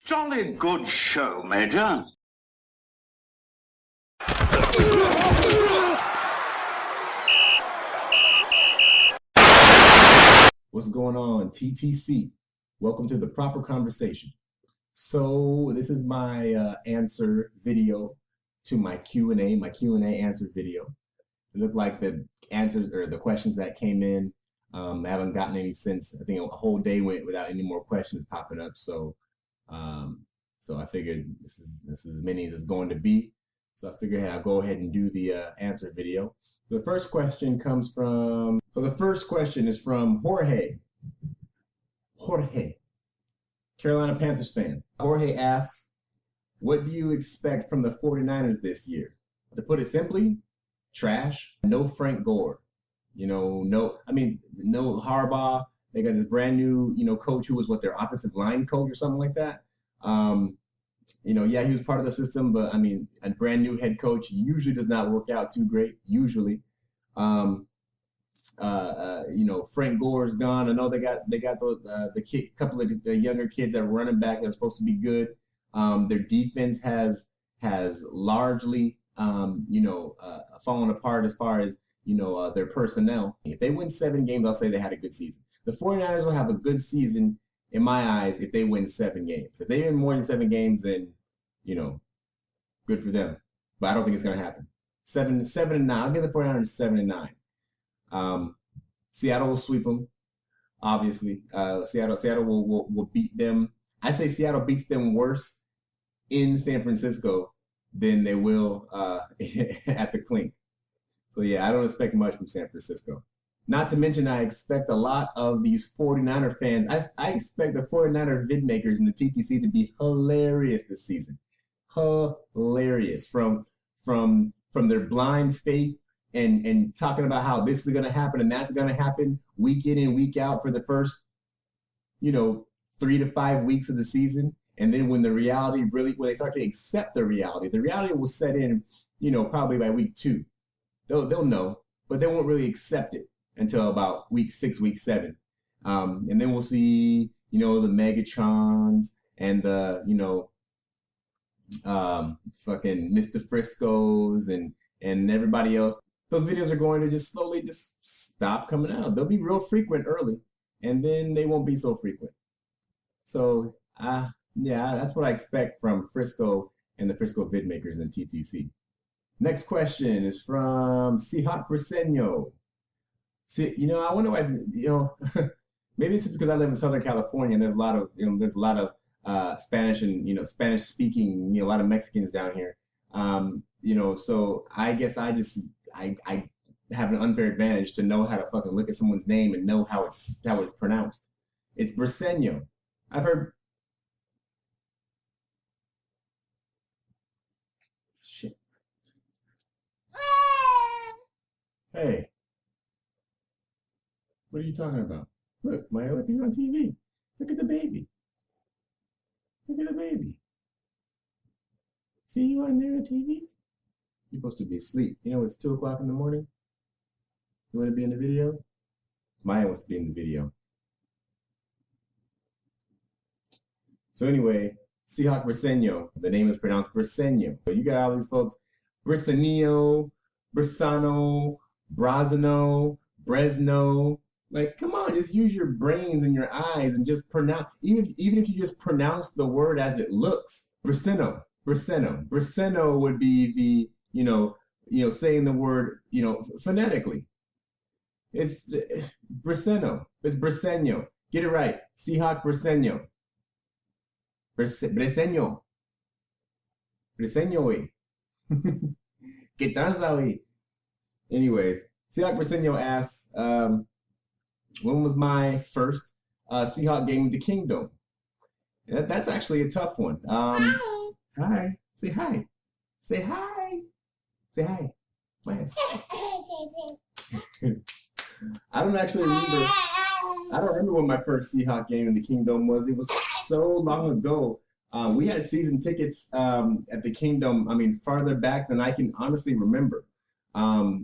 Jolly good show, Major. What's going on, TTC? Welcome to the Proper Conversation. So this is my answer video to my Q&A, answer video. It looked like the answers or the questions that came in, I haven't gotten any since. I think a whole day went without any more questions popping up. So I figured this is as many as it's going to be. So I figured, hey, I'll go ahead and do the answer video. The first question comes from, is from Jorge. Jorge, Carolina Panthers fan. Jorge asks, what do you expect from the 49ers this year? To put it simply, trash. No Frank Gore. No Harbaugh. They got this brand new, coach who was their offensive line coach or something like that. He was part of the system, but a brand new head coach usually does not work out too great. Usually, Frank Gore's gone. I know they got the couple of the younger kids that are running back that are supposed to be good. Their defense has largely fallen apart as far as their personnel. If they win 7 games, I'll say they had a good season. The 49ers will have a good season in my eyes if they win 7 games. If they win more than 7 games, then good for them. But I don't think it's gonna happen. 7-9. I'll give the 49ers 7-9. Seattle will sweep them. Obviously, Seattle will beat them. I say Seattle beats them worse in San Francisco than they will at the Clink. So yeah, I don't expect much from San Francisco. Not to mention, I expect a lot of these 49er fans. I expect the 49er vid makers in the TTC to be hilarious this season. Hilarious from their blind faith and talking about how this is going to happen and that's going to happen week in and week out for the first, 3 to 5 weeks of the season. And then when the reality when they start to accept the reality will set in, probably by week 2. They'll know, but they won't really accept it until about week 6, week 7. And then we'll see, the Megatrons and the, fucking Mr. Frisco's and everybody else. Those videos are going to just slowly stop coming out. They'll be real frequent early, and then they won't be so frequent. So, that's what I expect from Frisco and the Frisco vid makers in TTC. Next question is from Seahawk Briseño. See, I wonder why, maybe it's because I live in Southern California and there's a lot of Spanish and, Spanish speaking, a lot of Mexicans down here. So I guess I have an unfair advantage to know how to fucking look at someone's name and know how it's pronounced. It's Briseño. I've heard. Shit. Hey. What are you talking about? Look, Maya, look, you're on TV. Look at the baby. Look at the baby. See you on there on TV? You're supposed to be asleep. It's 2 o'clock in the morning. You want to be in the video? Maya wants to be in the video. So anyway, Seahawk Briseño. The name is pronounced Briseño. But you got all these folks. Briseño, Brisano, Brazano, Bresno. Like, come on, just use your brains and your eyes and just pronounce, even if you just pronounce the word as it looks. Briseno. Briseno would be the, saying the word, phonetically. It's Briseno. It's Briseño. Get it right. Seahawk Briseño. Briseño. Briseño, güey. ¿Qué tranza, güey? Anyways, Seahawk Briseño asks, when was my first Seahawk game with the Kingdom? That's actually a tough one. Hi. Say hi. Say hi. Say hi. Nice. I don't remember when my first Seahawk game in the Kingdom was. It was so long ago. We had season tickets at the Kingdom, farther back than I can honestly remember. My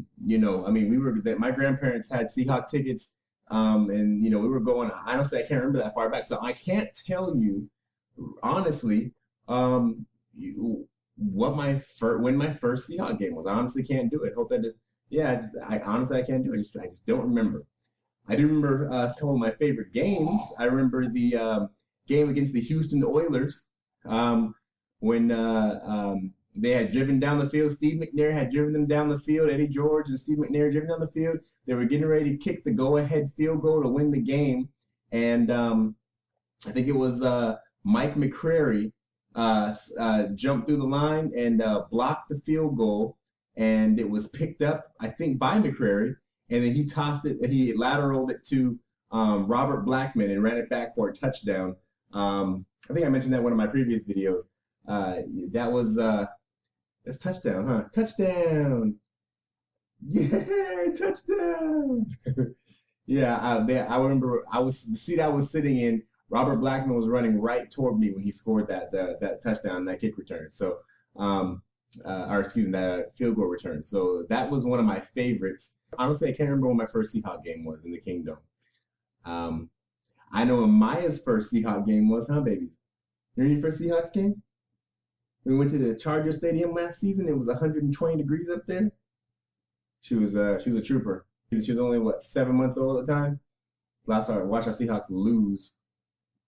grandparents had Seahawk tickets, and we were going, honestly, I can't remember that far back. So I can't tell you honestly, when my first Seahawks game was. I honestly can't do it. Hope that just yeah. I honestly I can't do it. I just don't remember. I do remember a couple of my favorite games. I remember the game against the Houston Oilers when they had driven down the field. Steve McNair had driven them down the field. Eddie George and Steve McNair driven down the field. They were getting ready to kick the go-ahead field goal to win the game. And I think it was Mike McCrary jumped through the line and blocked the field goal. And it was picked up, I think, by McCrary. And then he tossed it, he lateraled it to Robert Blackman and ran it back for a touchdown. I think I mentioned that in one of my previous videos. That's touchdown, huh? Touchdown! Yay, touchdown! Yeah, I remember the seat I was sitting in, Robert Blackman was running right toward me when he scored that touchdown, that kick return. So, that field goal return. So that was one of my favorites. Honestly, I can't remember when my first Seahawks game was in the Kingdom. I know when Maya's first Seahawks game was, huh, babies? Remember your first Seahawks game? We went to the Charger Stadium last season. It was 120 degrees up there. She was a trooper. She was only, 7 months old at the time? Last time I watched our Seahawks lose.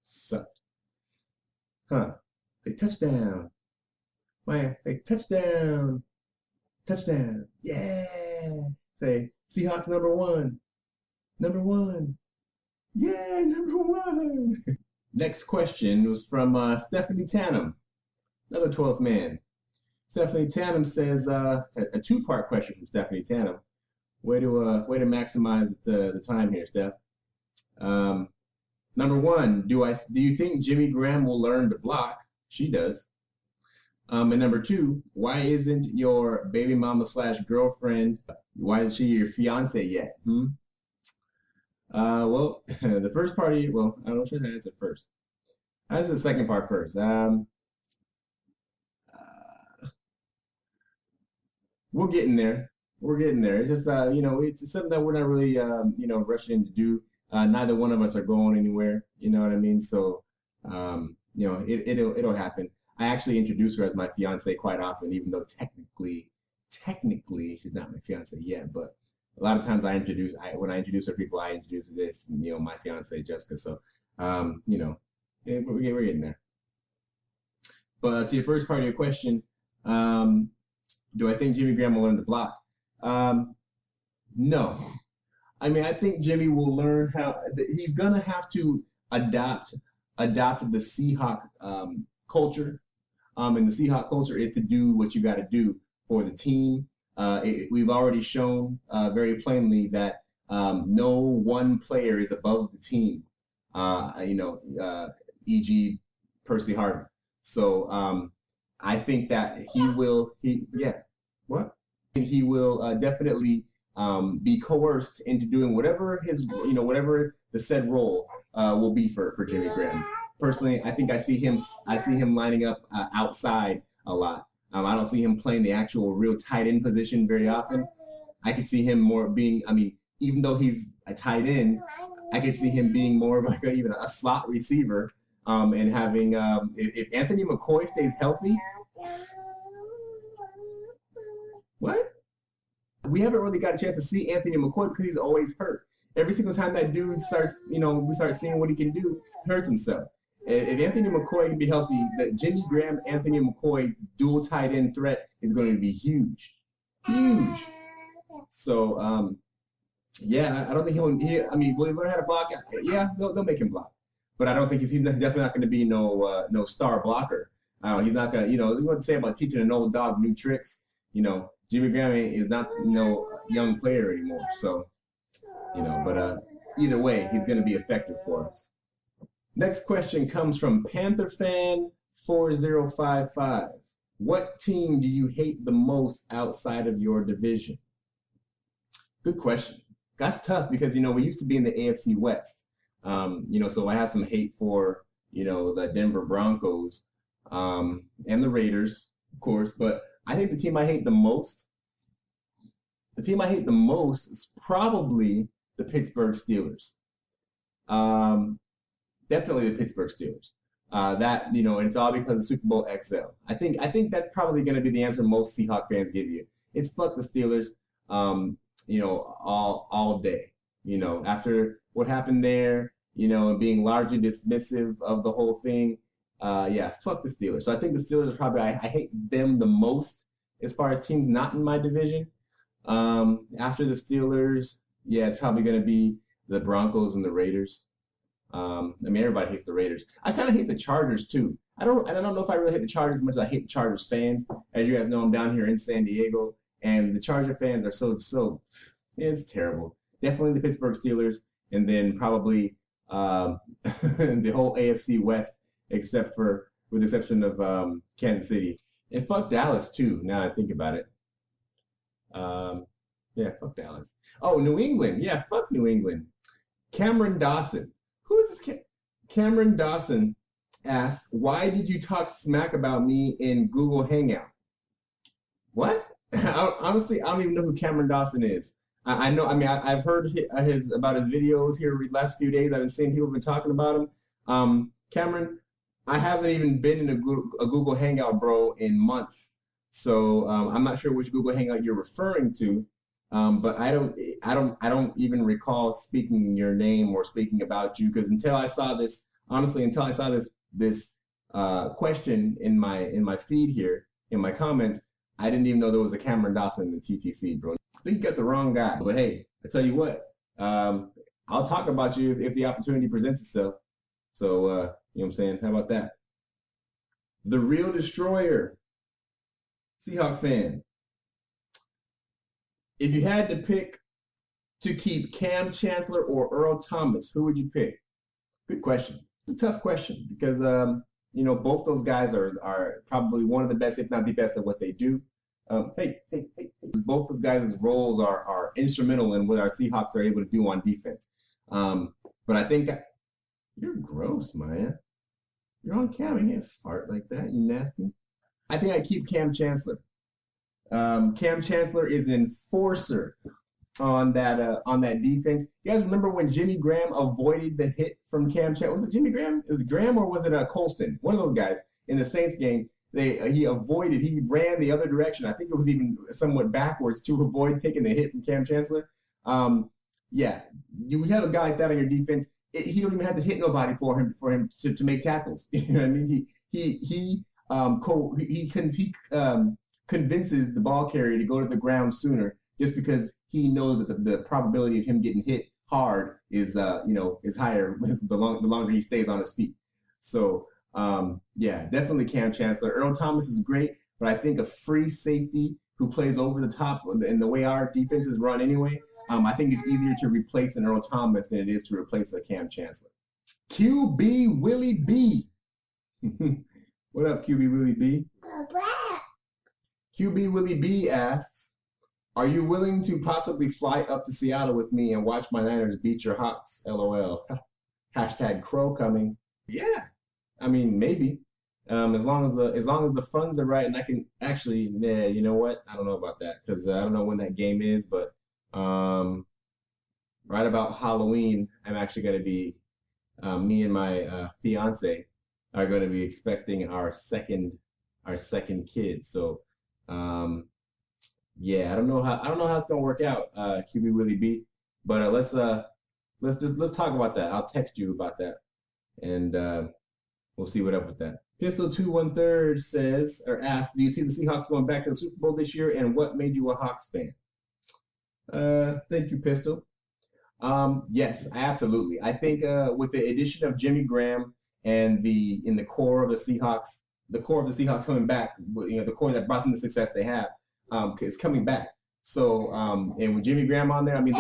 Sucked. Huh. They touchdown. Man, they touchdown. Touchdown. Yeah. Say, Seahawks number one. Number one. Yay, number one. Next question was from Stephanie Tannum, another 12th man. Stephanie Tannum says, a two-part question from Stephanie Tannum. Way to maximize the time here, Steph. Number one, do you think Jimmy Graham will learn to block? She does. And number two, why isn't your baby mama / girlfriend, why isn't she your fiance yet? Well, the first part, I don't know if I should answer first. That's the second part first. We're getting there. We're getting there. It's just, it's something that we're not really, rushing to do. Neither one of us are going anywhere. You know what I mean? So, it'll happen. I actually introduce her as my fiance quite often, even though technically she's not my fiance yet. But a lot of times when I introduce her people, I introduce her this, my fiance Jessica. So, we're getting there. But to your first part of your question, do I think Jimmy Graham will learn to block? No. I mean, I think Jimmy will learn he's gonna have to adopt the Seahawk culture. And the Seahawk culture is to do what you got to do for the team. We've already shown very plainly that no one player is above the team. E.g. Percy Harvin. So I think that he will definitely be coerced into doing whatever whatever the said role will be for Jimmy Graham. Personally, I think I see him lining up outside a lot. I don't see him playing the actual real tight end position very often. I can see him more being, even though he's a tight end, I can see him being more of like even a slot receiver, and having, if Anthony McCoy stays healthy. What? We haven't really got a chance to see Anthony McCoy because he's always hurt. Every single time that dude starts, we start seeing what he can do, he hurts himself. If Anthony McCoy can be healthy, the Jimmy Graham, Anthony McCoy dual tight end threat is going to be huge. Huge. So, I don't think will he learn how to block? Yeah, they'll make him block. But I don't think he's definitely not going to be no star blocker. He's not going to, you want to say about teaching an old dog new tricks. Jimmy Graham is not young player anymore. So, but either way, he's going to be effective for us. Next question comes from PantherFan4055. What team do you hate the most outside of your division? Good question. That's tough because, we used to be in the AFC West. So I have some hate for, the Denver Broncos and the Raiders, of course. But I think the team I hate the most is probably the Pittsburgh Steelers. Definitely the Pittsburgh Steelers. That and it's all because of Super Bowl XL. I think that's probably going to be the answer most Seahawk fans give you. It's fuck the Steelers, all day. After what happened there, and being largely dismissive of the whole thing. Yeah, fuck the Steelers. So I think the Steelers are probably I hate them the most as far as teams not in my division. After the Steelers, yeah, it's probably going to be the Broncos and the Raiders. Everybody hates the Raiders. I kind of hate the Chargers too. I don't know if I really hate the Chargers as much as I hate the Chargers fans. As you guys know, I'm down here in San Diego, and the Charger fans are so it's terrible. Definitely the Pittsburgh Steelers, and then probably the whole AFC West, with the exception of Kansas City, and fuck Dallas too. Now I think about it. Yeah, fuck Dallas. Oh, New England. Yeah, fuck New England. Cameron Dawson. Who is this? Cameron Dawson asks, why did you talk smack about me in Google Hangout? What? Honestly, I don't even know who Cameron Dawson is. I know. I've heard about his videos here the last few days. I've been seeing people have been talking about him. Cameron, I haven't even been in a Google Hangout, bro, in months. So I'm not sure which Google Hangout you're referring to. But I don't even recall speaking your name or speaking about you, because until I saw this question in my feed here in my comments, I didn't even know there was a Cameron Dawson in the TTC, bro. I think you got the wrong guy. But hey, I tell you what, I'll talk about you if the opportunity presents itself. So you know what I'm saying? How about that? The Real Destroyer, Seahawk fan. If you had to pick to keep Cam Chancellor or Earl Thomas, who would you pick? Good question. It's a tough question because, both those guys are probably one of the best, if not the best, at what they do. Hey. Both those guys' roles are instrumental in what our Seahawks are able to do on defense. But I think you're gross, man. You're on Cam. You can't fart like that. You nasty. I think I keep Cam Chancellor. Cam Chancellor is an enforcer on that defense. You guys remember when Jimmy Graham avoided the hit from Cam Chancellor? Was it Jimmy Graham? It was Graham, or was it Colston? One of those guys in the Saints game. He ran the other direction. I think it was even somewhat backwards to avoid taking the hit from Cam Chancellor. Yeah, you have a guy like that on your defense. He don't even have to hit nobody for him to make tackles. You know what I mean? He convinces the ball carrier to go to the ground sooner, just because he knows that the probability of him getting hit hard is higher the longer he stays on his feet. So yeah, definitely Cam Chancellor. Earl Thomas is great, but I think a free safety who plays over the top in the way our defense is run anyway, I think it's easier to replace an Earl Thomas than it is to replace a Cam Chancellor. QB Willie B. What up, QB Willie B? QB Willie B asks, are you willing to possibly fly up to Seattle with me and watch my Niners beat your Hawks? LOL. Hashtag Crow coming. Yeah. I mean, maybe. As long as the funds are right, and I can actually, you know what? I don't know about that, because I don't know when that game is, but right about Halloween, I'm actually going to be, me and my fiance are going to be expecting our second kid. So, yeah, I don't know how it's going to work out, QB Willie B, but let's talk about that. I'll text you about that, and we'll see what up with that. Pistol 2 1/3 says, or asks, do you see the Seahawks going back to the Super Bowl this year, and what made you a Hawks fan? Thank you, Pistol. Yes, absolutely. I think with the addition of Jimmy Graham and in the core of the Seahawks coming back, the core that brought them the success they have, is coming back. So, and with Jimmy Graham on there, I mean,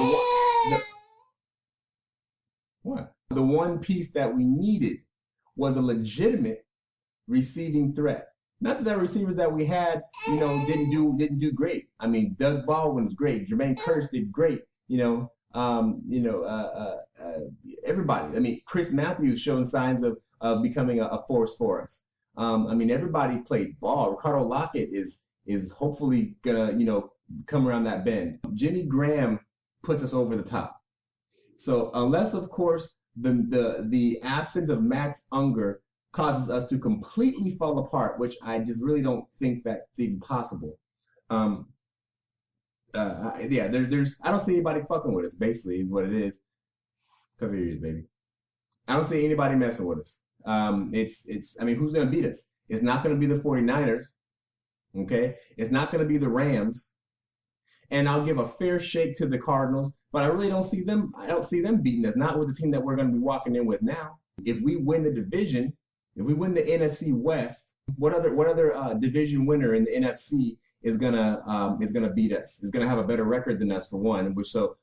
the one piece that we needed was a legitimate receiving threat. Not that the receivers that we had, didn't do great. I mean, Doug Baldwin was great. Jermaine Kearse did great. Everybody. I mean, Chris Matthews showing signs of becoming a force for us. I mean, everybody played ball. Ricardo Lockett is hopefully gonna, come around that bend. Jimmy Graham puts us over the top. So unless, of course, the absence of Max Unger causes us to completely fall apart, which I just really don't think that's even possible. Um, yeah, there's I don't see anybody fucking with us. Basically, is what it is. Cover your ears, baby. I don't see anybody messing with us. It's. I mean, who's gonna beat us? It's not gonna be the 49ers. Okay, it's not gonna be the Rams. And I'll give a fair shake to the Cardinals, but I really don't see them. I don't see them beating us. Not with the team that we're going to be walking in with now. If we win the division, if we win the NFC West, what other division winner in the NFC is gonna beat us? Is gonna have a better record than us for one. Which so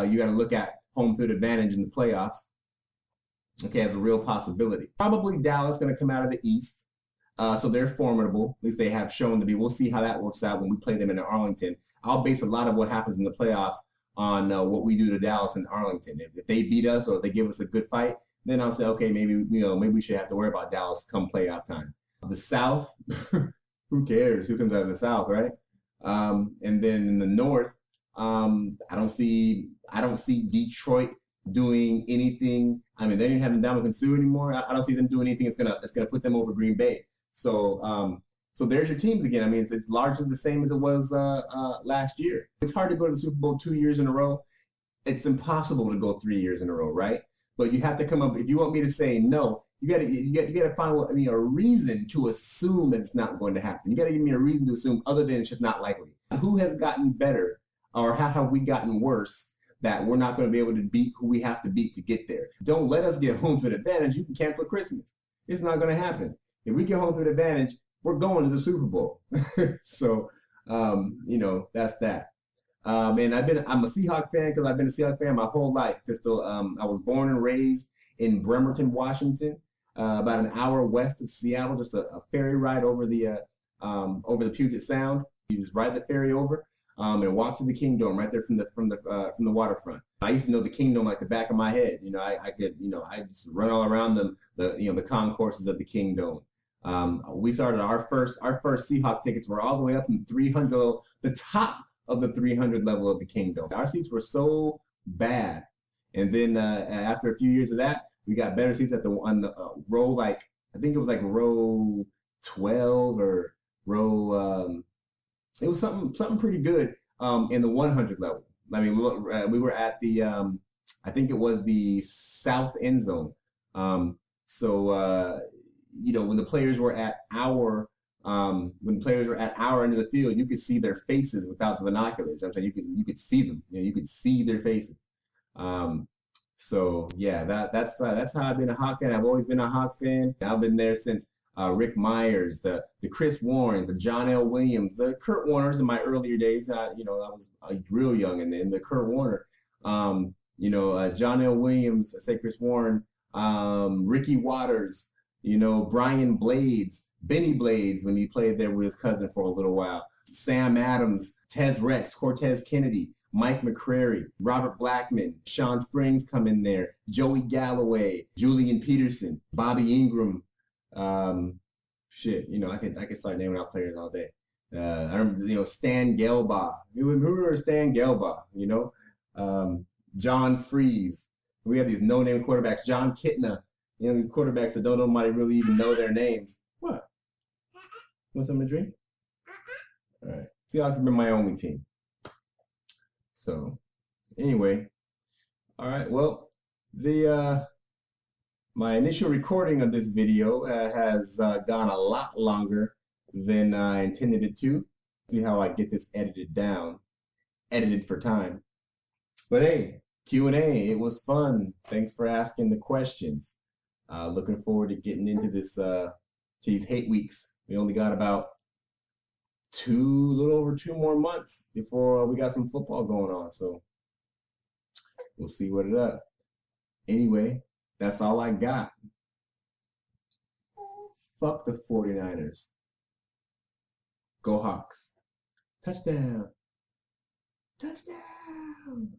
you got to look at home field advantage in the playoffs. Okay, as a real possibility. Probably Dallas going to come out of the East. So they're formidable. At least they have shown to be. We'll see how that works out when we play them in Arlington. I'll base a lot of what happens in the playoffs on what we do to Dallas and Arlington. If they beat us or if they give us a good fight, then I'll say, okay, maybe we should have to worry about Dallas come playoff time. The South, who cares? Who comes out of the South, right? And then in the North, I don't see Detroit doing anything. I mean, they didn't have Ndamukong Suh anymore. I don't see them doing anything. It's gonna put them over Green Bay. So there's your teams again. I mean, it's largely the same as it was last year. It's hard to go to the Super Bowl 2 years in a row. It's impossible to go 3 years in a row, right? But you have to come up. If you want me to say no, you gotta find a reason to assume that it's not going to happen. You gotta give me a reason to assume other than it's just not likely. Who has gotten better, or how have we gotten worse that we're not going to be able to beat who we have to beat to get there? Don't let us get home field advantage. You can cancel Christmas. It's not going to happen. If we get home field advantage, we're going to the Super Bowl. So, that's that. And I'm a Seahawks fan because I've been a Seahawks fan my whole life, Pistol. I was born and raised in Bremerton, Washington, about an hour west of Seattle, just a ferry ride over the Puget Sound. You just ride the ferry over. And walk to the Kingdome right there from the waterfront. I used to know the Kingdome like the back of my head. I just run all around the concourses of the Kingdome. We started our first Seahawk tickets were all the way up in 300, the top of the 300 level of the Kingdome. Our seats were so bad, and then after a few years of that, we got better seats on the row, I think it was like row 12 or row. It was something pretty good in the 100 level. I mean, we were at the I think it was the south end zone. When the players were at our end of the field, you could see their faces without the binoculars. I'm saying you could see them. You could see their faces. So yeah, that's how I've been a Hawk fan. I've always been a Hawk fan. I've been there since Rick Myers, the Chris Warrens, the John L. Williams, the Kurt Warners in my earlier days. I was real young, and then the Kurt Warner, John L. Williams, I say Chris Warren, Ricky Waters, Brian Blades, Benny Blades when he played there with his cousin for a little while, Sam Adams, Tez Rex, Cortez Kennedy, Mike McCrary, Robert Blackman, Sean Springs come in there, Joey Galloway, Julian Peterson, Bobby Ingram. I could start naming out players all day. I remember, Stan Gelbaugh. Who remembers Stan Gelbaugh? John Freeze. We have these no-name quarterbacks. John Kitna. These quarterbacks that nobody really even know their names. What? Want something to drink? All right. Seahawks have been my only team. So, anyway. All right. Well, my initial recording of this video has gone a lot longer than I intended it to. See how I get this edited for time. But hey, Q&A, it was fun. Thanks for asking the questions. Looking forward to getting into these hate weeks. We only got about a little over 2 more months before we got some football going on. So we'll see what it up. Anyway, that's all I got. Fuck the 49ers. Go Hawks. Touchdown. Touchdown.